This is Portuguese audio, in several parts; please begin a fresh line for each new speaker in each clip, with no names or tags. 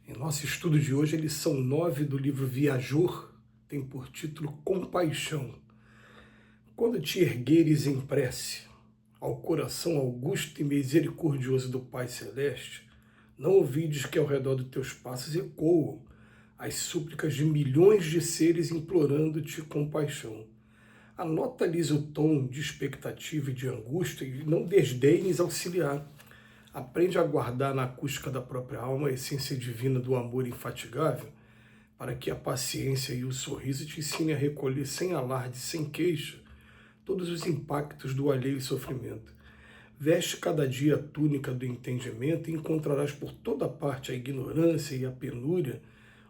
Em nosso estudo de hoje, a lição 9 do livro Viajor tem por título Compaixão. Quando te ergueres em prece ao coração augusto e misericordioso do Pai Celeste, não ouvides que ao redor dos teus passos ecoam as súplicas de milhões de seres implorando-te compaixão. Anota-lhes o tom de expectativa e de angústia e não desdenhes auxiliar. Aprende a guardar na acústica da própria alma a essência divina do amor infatigável, para que a paciência e o sorriso te ensinem a recolher sem alarde, sem queixa, todos os impactos do alheio sofrimento. Veste cada dia a túnica do entendimento e encontrarás por toda parte a ignorância e a penúria,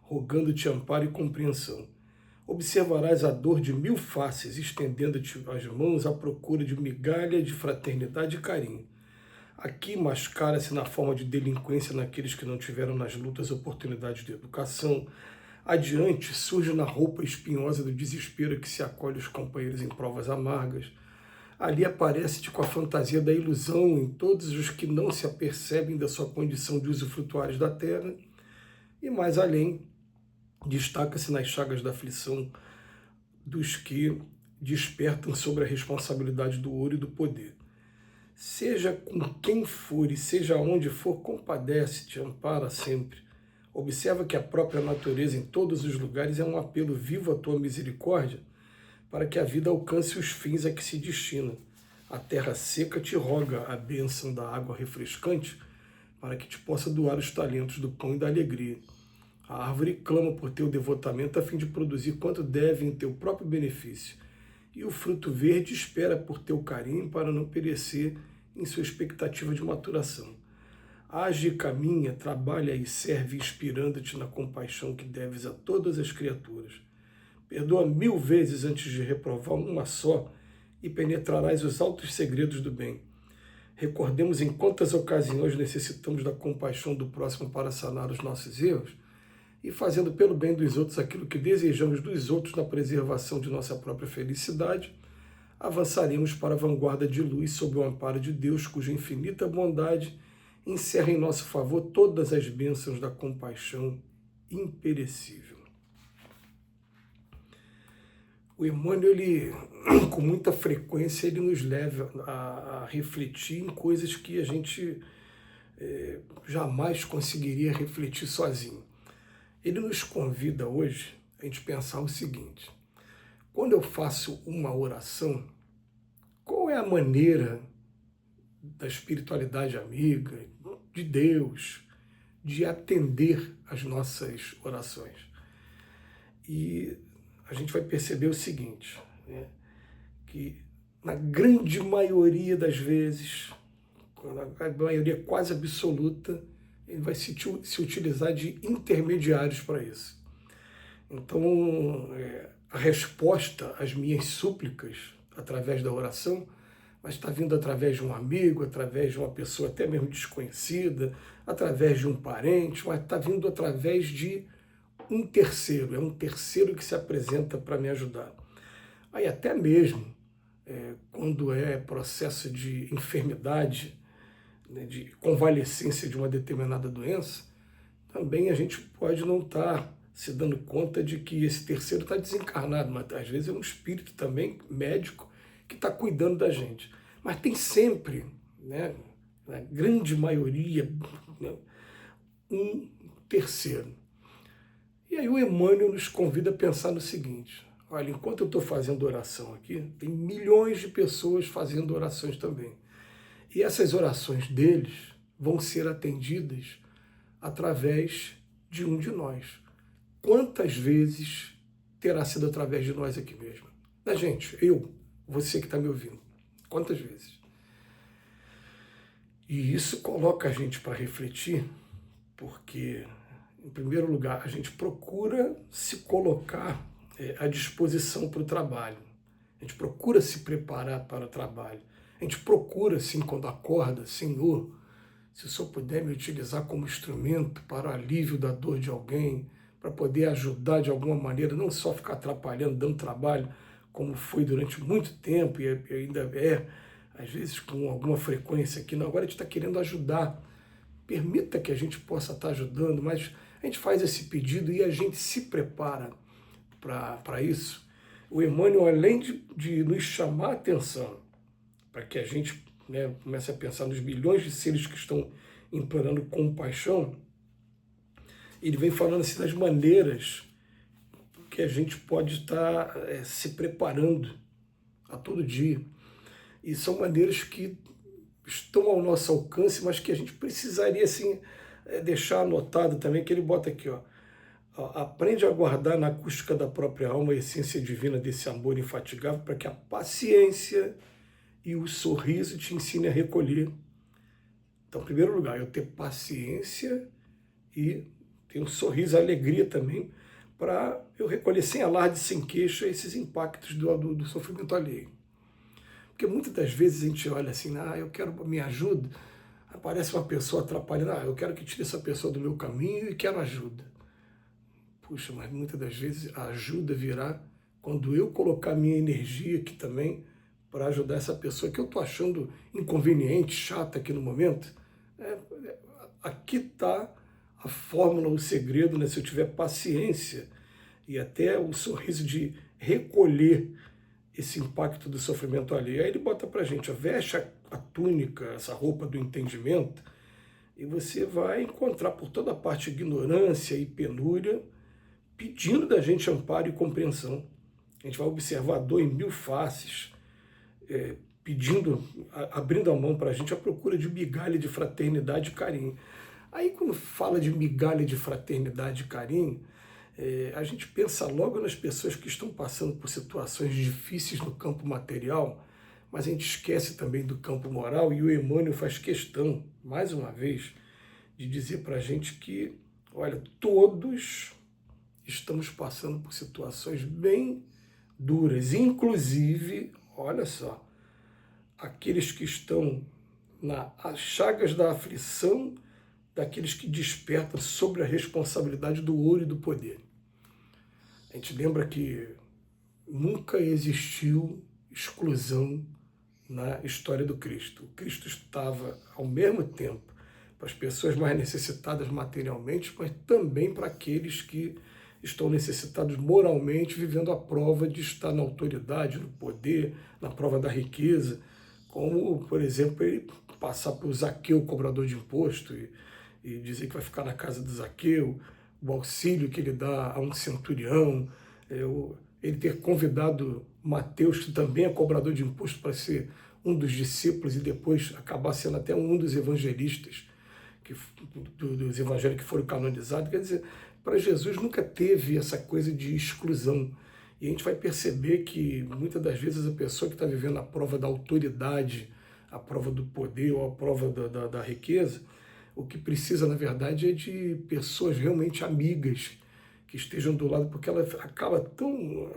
rogando-te amparo e compreensão. Observarás a dor de mil faces, estendendo-te as mãos à procura de migalha de fraternidade e carinho. Aqui mascara-se na forma de delinquência naqueles que não tiveram nas lutas oportunidades de educação. Adiante surge na roupa espinhosa do desespero que se acolhe os companheiros em provas amargas. Ali aparece-te com a fantasia da ilusão em todos os que não se apercebem da sua condição de usufrutuários da terra. E mais além, destaca-se nas chagas da aflição dos que despertam sobre a responsabilidade do ouro e do poder. Seja com quem for e seja onde for, compadece-te, ampara sempre. Observa que a própria natureza em todos os lugares é um apelo vivo à tua misericórdia para que a vida alcance os fins a que se destina. A terra seca te roga a bênção da água refrescante para que te possa doar os talentos do pão e da alegria. A árvore clama por teu devotamento a fim de produzir quanto deve em teu próprio benefício. E o fruto verde espera por teu carinho para não perecer em sua expectativa de maturação. Age e caminha, trabalha e serve, inspirando-te na compaixão que deves a todas as criaturas. Perdoa 1000 vezes antes de reprovar uma só e penetrarás os altos segredos do bem. Recordemos em quantas ocasiões necessitamos da compaixão do próximo para sanar os nossos erros e fazendo pelo bem dos outros aquilo que desejamos dos outros na preservação de nossa própria felicidade, avançaremos para a vanguarda de luz sob o amparo de Deus, cuja infinita bondade encerra em nosso favor todas as bênçãos da compaixão imperecível. O Emmanuel, com muita frequência, ele nos leva a refletir em coisas que a gente jamais conseguiria refletir sozinho. Ele nos convida hoje a gente pensar o seguinte: quando eu faço uma oração, qual é a maneira da espiritualidade amiga, de Deus, de atender as nossas orações? E a gente vai perceber o seguinte, né, que na grande maioria das vezes, na maioria quase absoluta, ele vai se utilizar de intermediários para isso. Então, a resposta às minhas súplicas através da oração vai estar vindo através de um amigo, através de uma pessoa até mesmo desconhecida, através de um parente, vai estar vindo através de um terceiro, é um terceiro que se apresenta para me ajudar. Aí até mesmo, quando é processo de enfermidade, né, de convalescência de uma determinada doença, também a gente pode não estar se dando conta de que esse terceiro está desencarnado, mas às vezes é um espírito também, médico, que está cuidando da gente. Mas tem sempre, né, na grande maioria, né, um terceiro. E aí o Emmanuel nos convida a pensar no seguinte: olha, enquanto eu estou fazendo oração aqui, tem milhões de pessoas fazendo orações também. E essas orações deles vão ser atendidas através de um de nós. Quantas vezes terá sido através de nós aqui mesmo? Da gente, eu, você que está me ouvindo. Quantas vezes? E isso coloca a gente para refletir, porque, em primeiro lugar, a gente procura se colocar à disposição para o trabalho. A gente procura se preparar para o trabalho. A gente procura, assim, quando acorda, Senhor, se o Senhor puder me utilizar como instrumento para o alívio da dor de alguém, para poder ajudar de alguma maneira, não só ficar atrapalhando, dando trabalho, como foi durante muito tempo e ainda às vezes com alguma frequência aqui. Não, agora a gente está querendo ajudar. Permita que a gente possa estar ajudando, mas A gente faz esse pedido e a gente se prepara para isso. O Emmanuel, além de nos chamar a atenção, para que a gente, né, comece a pensar nos bilhões de seres que estão implorando compaixão, ele vem falando assim das maneiras que a gente pode estar se preparando a todo dia. E são maneiras que estão ao nosso alcance, mas que a gente precisaria assim, deixar anotado também, que ele bota aqui, ó. Aprende a guardar na acústica da própria alma a essência divina desse amor infatigável, para que a paciência e o sorriso te ensinem a recolher. Então, em primeiro lugar, eu ter paciência e ter um sorriso, a alegria também, para eu recolher sem alarde, sem queixa, esses impactos do sofrimento alheio. Porque muitas das vezes a gente olha assim, eu quero, me ajuda, aparece uma pessoa atrapalhando, eu quero que tire essa pessoa do meu caminho e quero ajuda. Puxa, mas muitas das vezes a ajuda virá quando eu colocar minha energia aqui também para ajudar essa pessoa que eu estou achando inconveniente, chata aqui no momento. Aqui está a fórmula, o segredo, né? Se eu tiver paciência e até o sorriso de recolher esse impacto do sofrimento alheio. Aí ele bota para a gente, veste a túnica, essa roupa do entendimento, e você vai encontrar por toda parte ignorância e penúria, pedindo da gente amparo e compreensão. A gente vai observar a dor em mil faces, pedindo, abrindo a mão para a gente à procura de migalha de fraternidade e carinho. Aí quando fala de migalha de fraternidade e carinho, a gente pensa logo nas pessoas que estão passando por situações difíceis no campo material, mas a gente esquece também do campo moral, e o Emmanuel faz questão, mais uma vez, de dizer para a gente que, olha, todos estamos passando por situações bem duras, inclusive, olha só, aqueles que estão nas chagas da aflição, daqueles que despertam sobre a responsabilidade do ouro e do poder. A gente lembra que nunca existiu exclusão na história do Cristo. O Cristo estava, ao mesmo tempo, para as pessoas mais necessitadas materialmente, mas também para aqueles que estão necessitados moralmente, vivendo a prova de estar na autoridade, no poder, na prova da riqueza, como, por exemplo, ele passar por Zaqueu, cobrador de imposto, e dizer que vai ficar na casa de Zaqueu, o auxílio que ele dá a um centurião, ele ter convidado Mateus, que também é cobrador de imposto, para ser um dos discípulos e depois acabar sendo até um dos evangelistas, dos evangelhos que foram canonizados. Quer dizer, para Jesus nunca teve essa coisa de exclusão. E a gente vai perceber que muitas das vezes a pessoa que está vivendo a prova da autoridade, a prova do poder ou a prova da riqueza, o que precisa, na verdade, é de pessoas realmente amigas que estejam do lado, porque ela acaba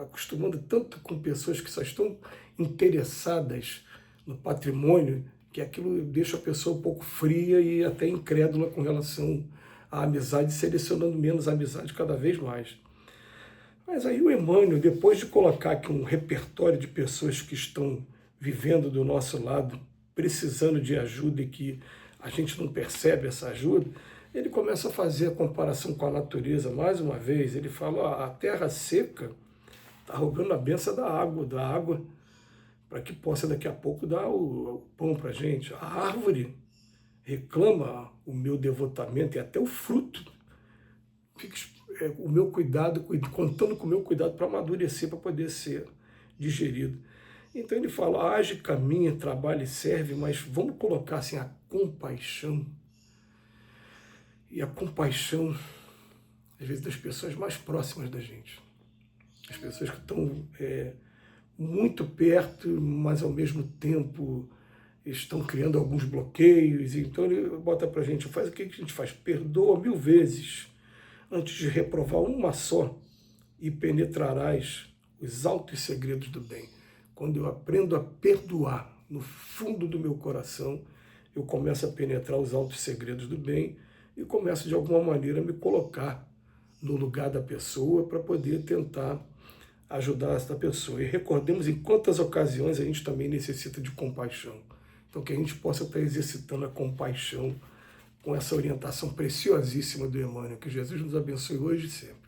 acostumando tanto com pessoas que só estão interessadas no patrimônio, que aquilo deixa a pessoa um pouco fria e até incrédula com relação à amizade, selecionando menos amizade cada vez mais. Mas aí o Emmanuel, depois de colocar aqui um repertório de pessoas que estão vivendo do nosso lado, precisando de ajuda e que a gente não percebe essa ajuda, ele começa a fazer a comparação com a natureza. Mais uma vez, ele fala, a terra seca está rogando a benção da água, para que possa daqui a pouco dar o pão para a gente. A árvore reclama o meu devotamento e até o fruto. O meu cuidado, contando com o meu cuidado para amadurecer, para poder ser digerido. Então ele fala, age, caminha, trabalha e serve, mas vamos colocar assim a compaixão. E a compaixão, às vezes, das pessoas mais próximas da gente. As pessoas que estão muito perto, mas ao mesmo tempo estão criando alguns bloqueios. Então ele bota para a gente, faz o que a gente faz? Perdoa 1000 vezes antes de reprovar uma só, e penetrarás os altos segredos do bem. Quando eu aprendo a perdoar no fundo do meu coração, eu começo a penetrar os altos segredos do bem e começo de alguma maneira a me colocar no lugar da pessoa para poder tentar ajudar essa pessoa. E recordemos em quantas ocasiões a gente também necessita de compaixão. Então que a gente possa estar exercitando a compaixão com essa orientação preciosíssima do Emmanuel. Que Jesus nos abençoe hoje e sempre.